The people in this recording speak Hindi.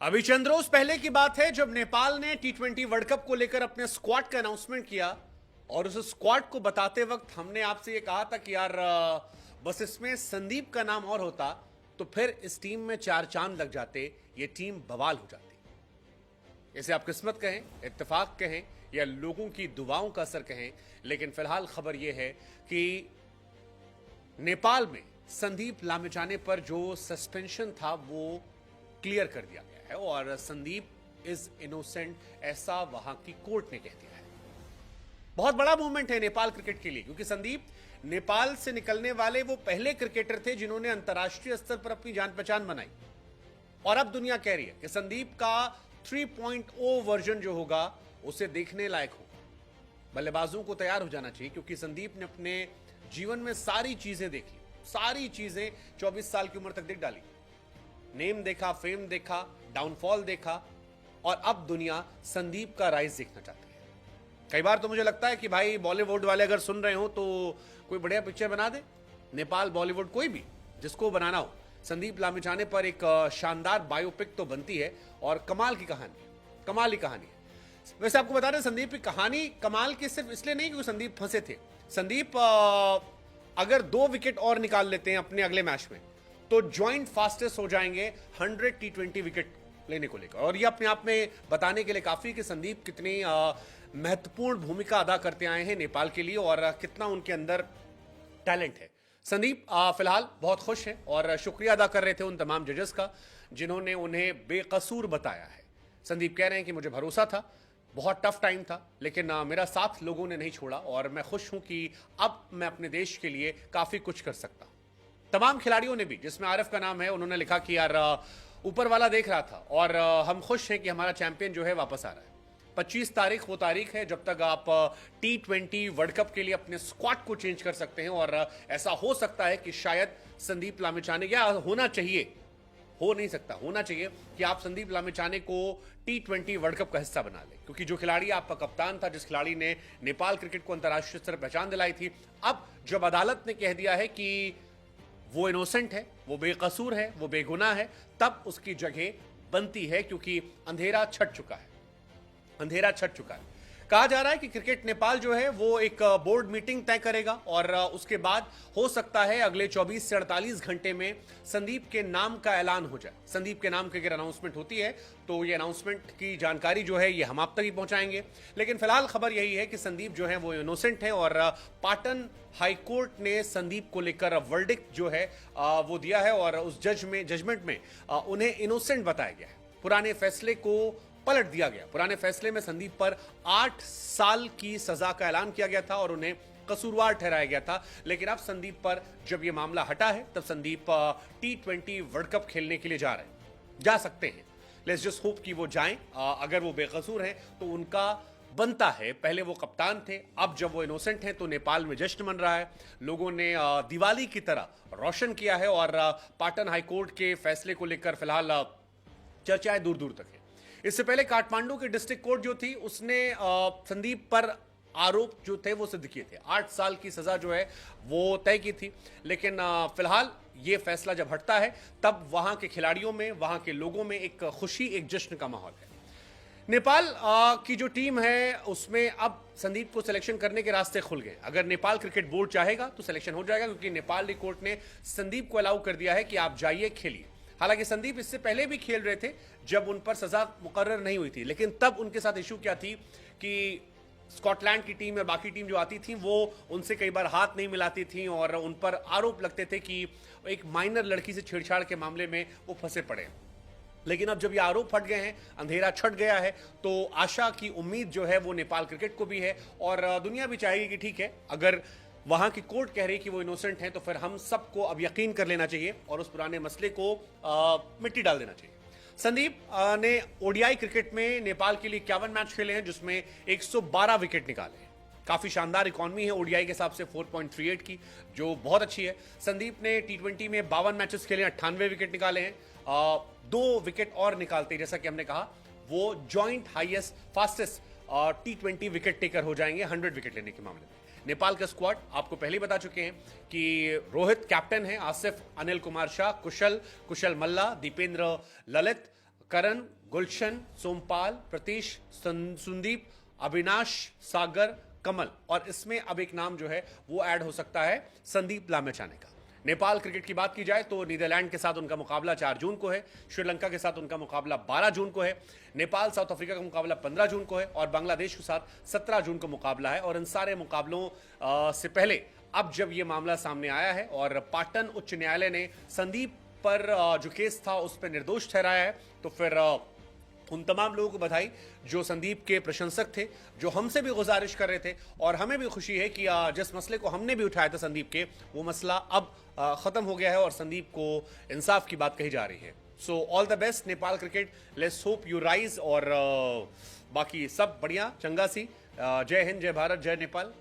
अभी चंद रोज पहले की बात है जब नेपाल ने टी20 वर्ल्ड कप को लेकर अपने स्क्वाड का अनाउंसमेंट किया और उस स्क्वाड को बताते वक्त हमने आपसे ये कहा था कि यार बस इसमें संदीप का नाम और होता तो फिर इस टीम में चार चांद लग जाते, ये टीम बवाल हो जाती। इसे आप किस्मत कहें, इत्तेफाक कहें या लोगों की दुआओं का असर कहें, लेकिन फिलहाल खबर यह है कि नेपाल में संदीप लामिछाने पर जो सस्पेंशन था वो क्लियर कर दिया गया है और संदीप इज इनोसेंट, ऐसा वहां की कोर्ट ने कह दिया है। बहुत बड़ा मूवमेंट है नेपाल क्रिकेट के लिए, क्योंकि संदीप नेपाल से निकलने वाले वो पहले क्रिकेटर थे जिन्होंने अंतर्राष्ट्रीय स्तर पर अपनी जान पहचान बनाई। और अब दुनिया कह रही है कि संदीप का 3.0 वर्जन जो होगा उसे देखने लायक होगा। बल्लेबाजों को तैयार हो जाना चाहिए, क्योंकि संदीप ने अपने जीवन में सारी चीजें देख ली, सारी चीजें 24 साल की उम्र तक देख डाली। नेम देखा, फेम देखा, डाउनफॉल देखा और अब दुनिया संदीप का राइज देखना चाहती है। कई बार तो मुझे लगता है कि भाई बॉलीवुड वाले अगर सुन रहे हो तो कोई बढ़िया पिक्चर बना दे, नेपाल बॉलीवुड कोई भी जिसको बनाना हो, संदीप लामिछाने पर एक शानदार बायोपिक तो बनती है और कमाल की कहानी है। वैसे आपको बता दें, संदीप की कहानी कमाल की सिर्फ इसलिए नहीं क्योंकि संदीप फंसे थे। संदीप अगर 2 विकेट और निकाल लेते हैं अपने अगले मैच में तो ज्वाइंट फास्टेस्ट हो जाएंगे 100 टी20 विकेट लेने को लेकर। और ये अपने आप में बताने के लिए काफी कि संदीप कितनी महत्वपूर्ण भूमिका अदा करते आए हैं नेपाल के लिए और कितना उनके अंदर टैलेंट है। संदीप फिलहाल बहुत खुश हैं और शुक्रिया अदा कर रहे थे उन तमाम जजेस का जिन्होंने उन्हें बेकसूर बताया है। संदीप कह रहे हैं कि मुझे भरोसा था, बहुत टफ टाइम था, लेकिन मेरा साथ लोगों ने नहीं छोड़ा और मैं खुश हूं कि अब मैं अपने देश के लिए काफी कुछ कर सकता हूं। तमाम खिलाड़ियों ने भी, जिसमें आरिफ का नाम है, उन्होंने लिखा कि यार ऊपर वाला देख रहा था और हम खुश हैं कि हमारा चैंपियन जो है वापस आ रहा है। 25 तारीख वो तारीख है जब तक आप टी20 वर्ल्ड कप के लिए अपने स्क्वाड को चेंज कर सकते हैं और ऐसा हो सकता है कि शायद संदीप लामिछाने, या होना चाहिए, हो नहीं सकता, होना चाहिए कि आप संदीप लामिछाने को टी20 वर्ल्ड कप का हिस्सा बना लें, क्योंकि जो खिलाड़ी आपका कप्तान था, जिस खिलाड़ी ने नेपाल क्रिकेट को अंतर्राष्ट्रीय स्तर पर पहचान दिलाई थी, अब जब अदालत ने कह दिया है कि वो इनोसेंट है, वो बेकसूर है, वो बेगुनाह है, तब उसकी जगह बनती है, क्योंकि अंधेरा छट चुका है। कहा जा रहा है कि क्रिकेट नेपाल जो है वो एक बोर्ड मीटिंग तय करेगा और उसके बाद हो सकता है अगले 24 से 48 घंटे में संदीप के नाम का ऐलान हो जाए। संदीप के नाम की अगर अनाउंसमेंट होती है तो ये अनाउंसमेंट की जानकारी जो है ये हम आप तक ही पहुंचाएंगे। लेकिन फिलहाल खबर यही है कि संदीप जो है वो इनोसेंट है और पाटन हाईकोर्ट ने संदीप को लेकर वर्डिक्ट जो है वो दिया है और उस जजमेंट में उन्हें इनोसेंट बताया गया है। पुराने फैसले को पलट दिया गया। पुराने फैसले में संदीप पर 8 साल की सजा का ऐलान किया गया था और उन्हें कसूरवार ठहराया गया था। लेकिन अब संदीप पर जब यह मामला हटा है तब संदीप टी20 वर्ल्ड कप खेलने के लिए जा सकते हैं। लेट्स जस्ट होप कि वो जाएं। अगर वो बेकसूर हैं तो उनका बनता है, पहले वो कप्तान थे, अब जब वो इनोसेंट हैं तो नेपाल में जश्न मन रहा है। लोगों ने दिवाली की तरह रोशन किया है और पाटन हाईकोर्ट के फैसले को लेकर फिलहाल चर्चाएं दूर दूर तक है। इससे पहले काठमांडू की डिस्ट्रिक्ट कोर्ट जो थी उसने संदीप पर आरोप जो थे वो सिद्ध किए थे। 8 साल की सजा जो है वो तय की थी। लेकिन फिलहाल ये फैसला जब हटता है तब वहां के खिलाड़ियों में, वहां के लोगों में एक खुशी, एक जश्न का माहौल है। नेपाल की जो टीम है उसमें अब संदीप को सिलेक्शन करने के रास्ते खुल गए। अगर नेपाल क्रिकेट बोर्ड चाहेगा तो सिलेक्शन हो जाएगा, क्योंकि नेपाल कोर्ट ने संदीप को अलाउ कर दिया है कि आप जाइए, खेलिए। हालांकि संदीप इससे पहले भी खेल रहे थे जब उन पर सजा मुकर्रर नहीं हुई थी, लेकिन तब उनके साथ इशू क्या थी कि स्कॉटलैंड की टीम या बाकी टीम जो आती थी वो उनसे कई बार हाथ नहीं मिलाती थी और उन पर आरोप लगते थे कि एक माइनर लड़की से छेड़छाड़ के मामले में वो फंसे पड़े। लेकिन अब जब ये आरोप हट गए हैं, अंधेरा छट गया है, तो आशा की उम्मीद जो है वो नेपाल क्रिकेट को भी है और दुनिया भी चाहेगी कि ठीक है, अगर वहां की कोर्ट कह रही है कि वो इनोसेंट हैं तो फिर हम सबको अब यकीन कर लेना चाहिए और उस पुराने मसले को मिट्टी डाल देना चाहिए। संदीप ने ओडीआई क्रिकेट में नेपाल के लिए 51 मैच खेले हैं, जिसमें 112 विकेट निकाले हैं। काफी शानदार इकॉनमी है ओडीआई के हिसाब से 4.38 की, जो बहुत अच्छी है। संदीप ने टी20 में 52 मैचेस खेले, 98 विकेट निकाले हैं। 2 विकेट और निकालते, जैसा कि हमने कहा, वो जॉइंट हाईएस्ट फास्टेस्ट टी20 विकेट टेकर हो जाएंगे 100 विकेट लेने के मामले में। नेपाल का स्क्वाड आपको पहले ही बता चुके हैं कि रोहित कैप्टन है, आसिफ अनिल कुमार शाह, कुशल मल्ला, दीपेंद्र ललित, करण, गुलशन, सोमपाल, प्रतीश, सुंदीप, अविनाश, सागर, कमल, और इसमें अब एक नाम जो है वो ऐड हो सकता है संदीप लामेछाने का। नेपाल क्रिकेट की बात की जाए तो नीदरलैंड के साथ उनका मुकाबला 4 जून को है, श्रीलंका के साथ उनका मुकाबला 12 जून को है, नेपाल साउथ अफ्रीका का मुकाबला 15 जून को है और बांग्लादेश के साथ 17 जून को मुकाबला है। और इन सारे मुकाबलों से पहले अब जब यह मामला सामने आया है और पाटन उच्च न्यायालय ने संदीप पर जो केस था उस पर निर्दोष ठहराया है, तो फिर उन तमाम लोगों को बधाई जो संदीप के प्रशंसक थे, जो हमसे भी गुजारिश कर रहे थे। और हमें भी खुशी है कि जिस मसले को हमने भी उठाया था संदीप के, वो मसला अब खत्म हो गया है और संदीप को इंसाफ की बात कही जा रही है। So all the best Nepal cricket, let's hope you rise. और बाकी सब बढ़िया, चंगा सी। जय हिंद, जय भारत, जय नेपाल।